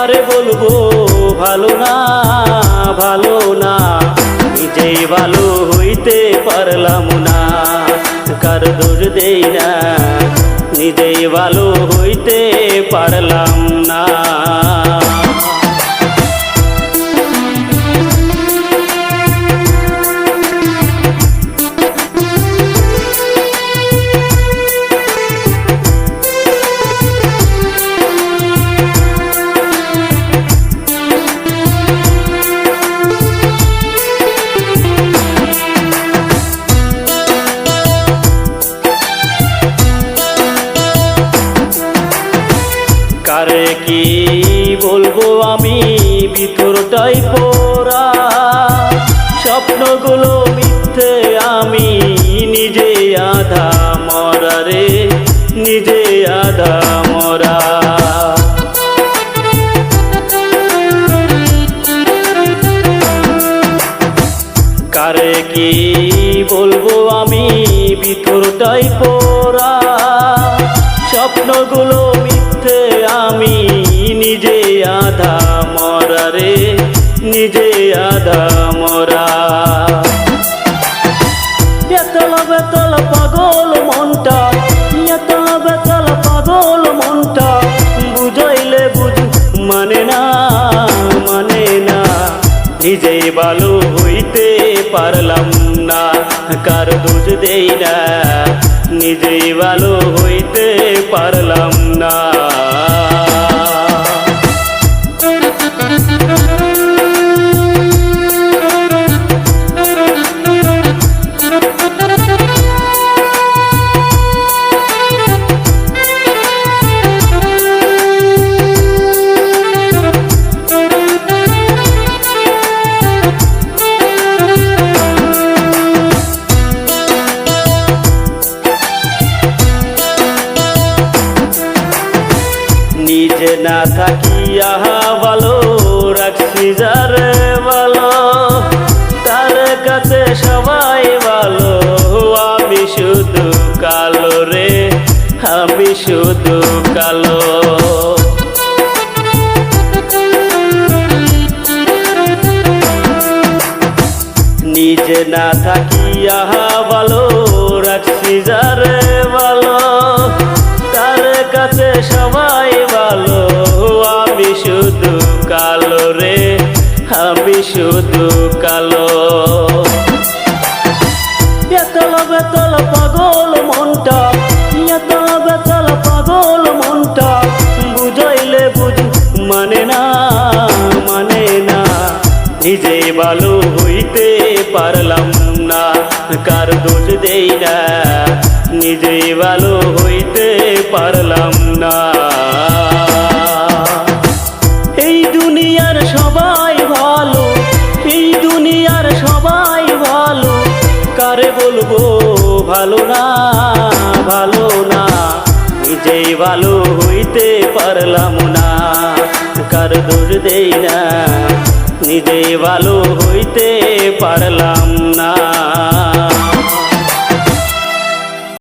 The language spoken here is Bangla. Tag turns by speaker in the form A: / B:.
A: কারে বলবো ভালো না ভালো না, নিজেই ভালো হইতে পারলাম না। কার দোষ দেই না, নিজেই ভালো হইতে পারলাম না। কারে কি বলবো আমি, ভিতরটাই পোড়া, স্বপ্নগুলো মিথ্যে, আমি নিজে আধা মরা রে, নিজে আধা মরা। কারে কি বলবো আমি, ভিতরটাই পোড়া, স্বপ্নগুলো মিথ্যে, আমি নিজে আধা মরা রে, নিজে আধা মরা। বেতাল বেতাল পাগল মনটা, বেতাল বেতাল পাগল মনটা, বুঝাইলে বুঝ মানে না, মানে না। নিজেই ভালো হইতে পারলাম না, কার দোষ দেই না, নিজেই ভালো হইতে পারলাম না। নিজে না থাকিয়া ভালো রাখছি যারে ভালো, তার কাছে সবাই ভালো, আমি শুধু কালো রে, আমি শুধু কালো। নিজে না থাকিয়া ভালো রাখছি যারে ভালো, তার কাছে সবাই ভালো, আমি শুধু কালো রে, আমি শুধু কালো। বেতাল বেতাল পাগল মনটা, বেতাল বেতাল পাগল মনটা, বুঝাইলে বুঝ মানে না, মানে না। নিজেই ভালো হইতে পারলাম না, কার দোষ দেই না, নিজেই ভালো হইতে পারলাম না। এই দুনিয়ার সবাই ভালো, এই দুনিয়ার সবাই ভালো, কারে বলবো ভালো না ভালো না, নিজেই ভালো হইতে পারলাম না। কার দোষ দেই না, নিজেই ভালো হইতে পারলাম না।